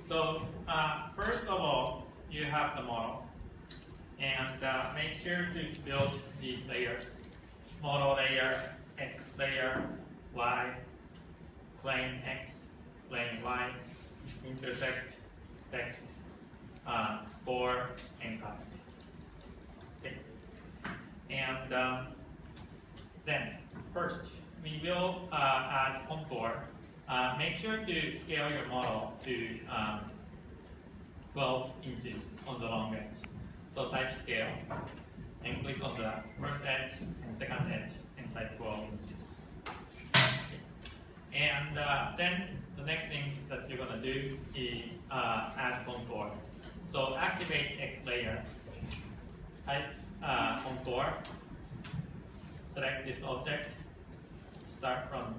So first of all, you have the model, and make sure to build these layers: model layer, X layer, Y, plane X, plane Y, intersect, text, score, and cut. Okay. And then first, we will add contour. Make sure to scale your model to 12 inches on the long edge. So type scale and click on the first edge and second edge and type 12 inches. Okay. And then the next thing that you're going to do is add contour. So activate X layer, type contour, select this object, start from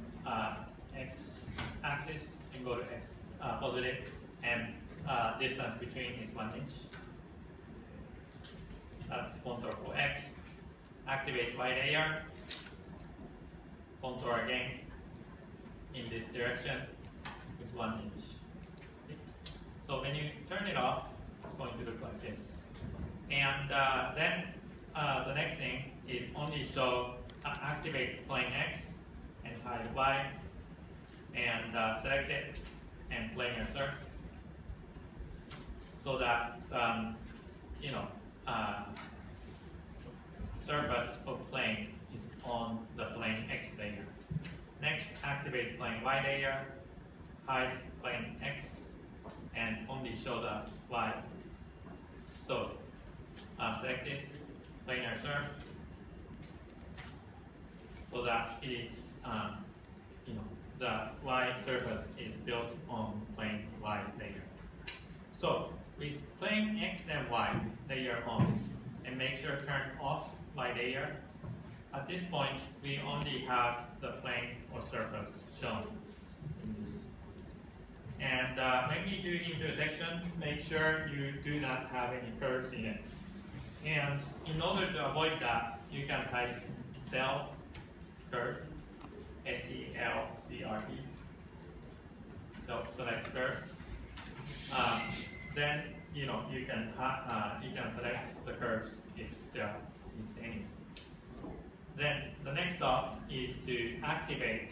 X axis and go to X positive, and distance between is 1 inch. That's contour for X. Activate Y layer, contour again in this direction is 1 inch. Okay. So when you turn it off, it's going to look like this. And then the next thing is only show activate plane X and hide Y, and select it and planar surf, so that surface of plane is on the plane X layer. Next, activate plane Y layer, hide plane X, and only show the Y. So select this planar surf, so that it is the Y surface is built on plane Y layer. So with plane X and Y layer on, and make sure to turn off Y layer. At this point, we only have the plane or surface shown in this. And when you do intersection, make sure you do not have any curves in it. And in order to avoid that, you can type cell curve, SELCRE, so select curve. Then you can select the curves if there is any. Then the next step is to activate,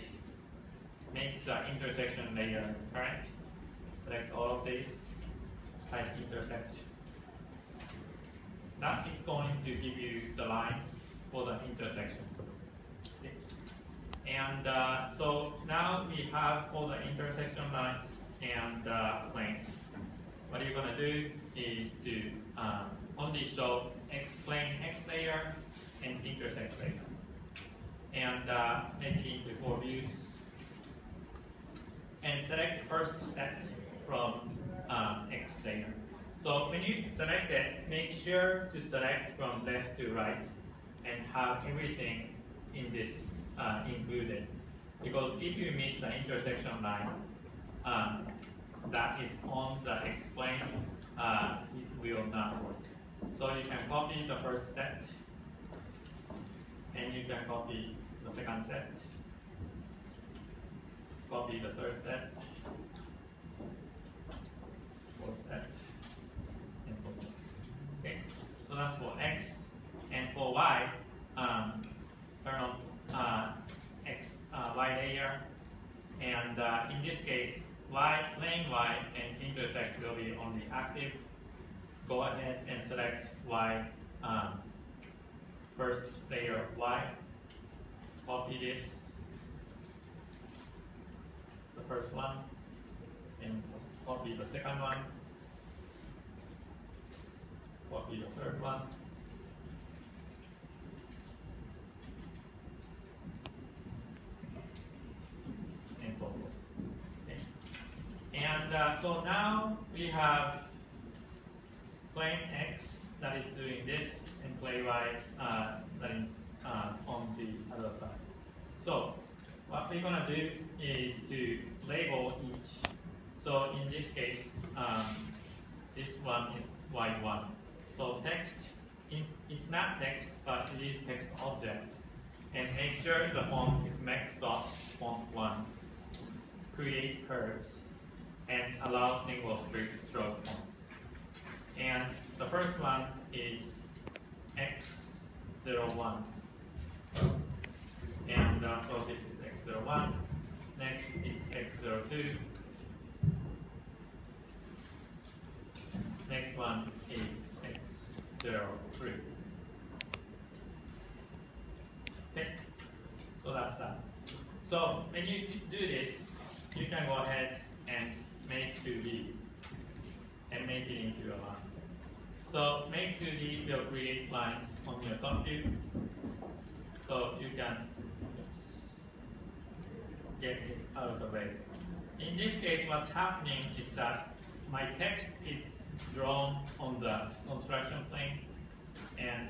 make the intersection layer current. Select all of these, type intersect. That is going to give you the line for the intersection. Okay. And so now we have all the intersection lines and planes. What you're going to do is to only show plane X layer and intersect layer, and make it into 4 views. And select first set from X layer. So when you select it, make sure to select from left to right and have everything in this included. Because if you miss the intersection line that is on the X plane, it will not work. So you can copy the first set, and you can copy the second set, copy the third set, fourth set, and so on. Okay, so that's for X. And for Y, turn on Y layer, and in this case, plane Y and intersect will be only active. Go ahead and select Y, first layer of Y, copy this, the first one, and copy the second one, copy the third one, and so forth. Okay. And so now we have plane X that is doing this, and plane Y that is on the other side. So what we're going to do is to label each. So in this case, this one is Y1. So text, it's not text, but it is text object. And make sure the font is max.font1. Create curves. And allow single stroke points. And the first one is x01. And so this is x01. Next is x02. Next one is x03. Okay, so that's that. So when you do this, you can go ahead and make 2D and make it into a line. So make 2D will create lines on your top view. So you can get it out of the way. In this case, what's happening is that my text is drawn on the construction plane and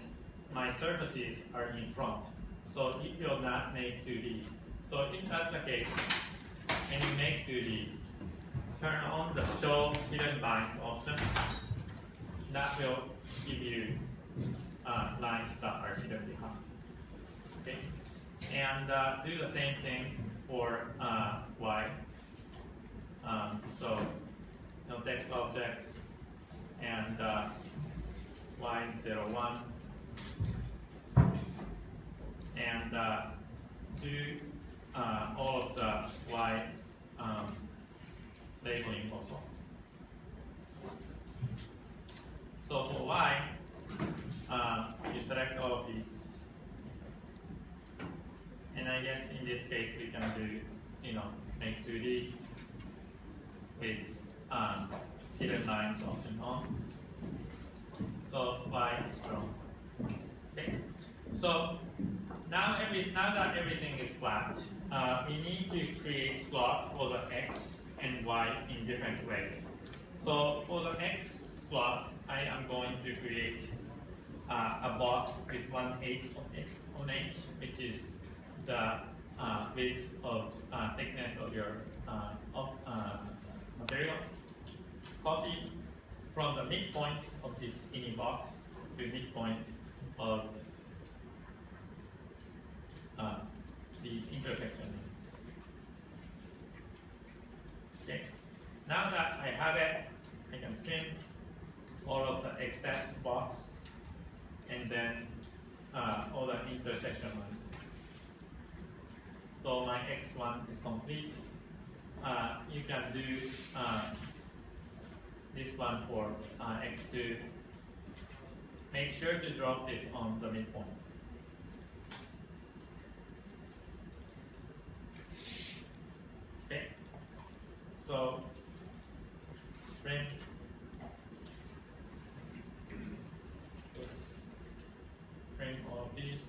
my surfaces are in front. So it will not make 2D. So if that's the case, when you make 2D, turn on the Show Hidden Lines option. That will give you lines that are hidden behind. Okay, and do the same thing for Y. So text objects and Y01, and do all of the Y labeling also. So for Y, you select all of these, and I guess in this case we can do, make 2D with hidden lines option on. So Y is drawn. Okay. So now that everything is flat, we need to create slots for the X and Y in different ways. So for the X slot, I am going to create a box with 1/8 on H, which is the width of thickness of your material. Copy from the midpoint of this skinny box to midpoint of these intersection lines. Okay. Now that I have it, I can trim all of the excess box and then all the intersection lines. So my X1 is complete. You can do this one for X2. Make sure to drop this on the midpoint. Okay, so trim. Trim all of these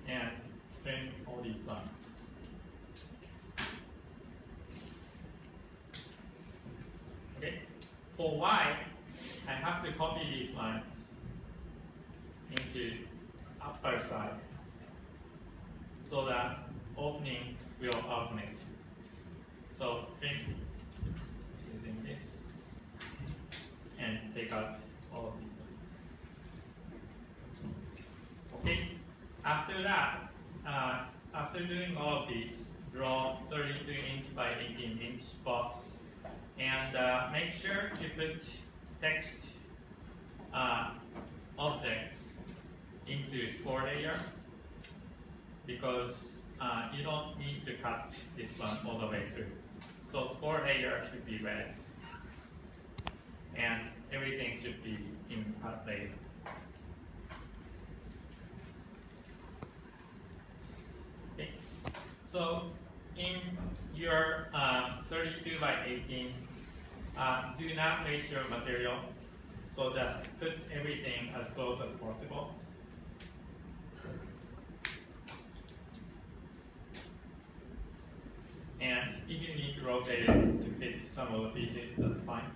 and trim all these lines. Okay, for Y, I have to copy these lines into upper side so that opening will alternate. So trim using this and take out all of these lines. Okay, after that, after doing all of these, draw 32-inch by 18-inch box and make sure to put text objects into score layer because you don't need to cut this one all the way through. So score layer should be red and everything should be in cut layer. Okay. So in your 32 by 18, do not waste your material. So just put everything as close as possible. And if you need to rotate it to fit some of the pieces, that's fine.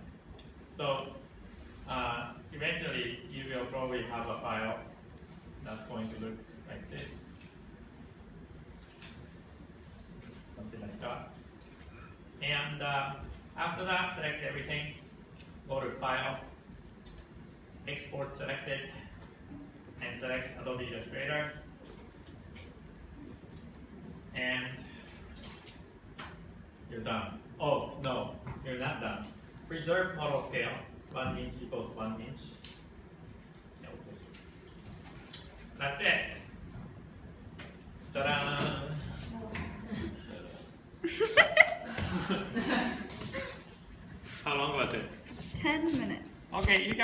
So eventually you will probably have a file that's going to look like this. Something like that. And after that, select everything, go to File, Export Selected, and select Adobe Illustrator. And your you're done. Oh, no, you're not done. Preserve model scale, 1 inch equals 1 inch. Okay. That's it. Ta-da! How long was it? 10 minutes. Okay, you guys.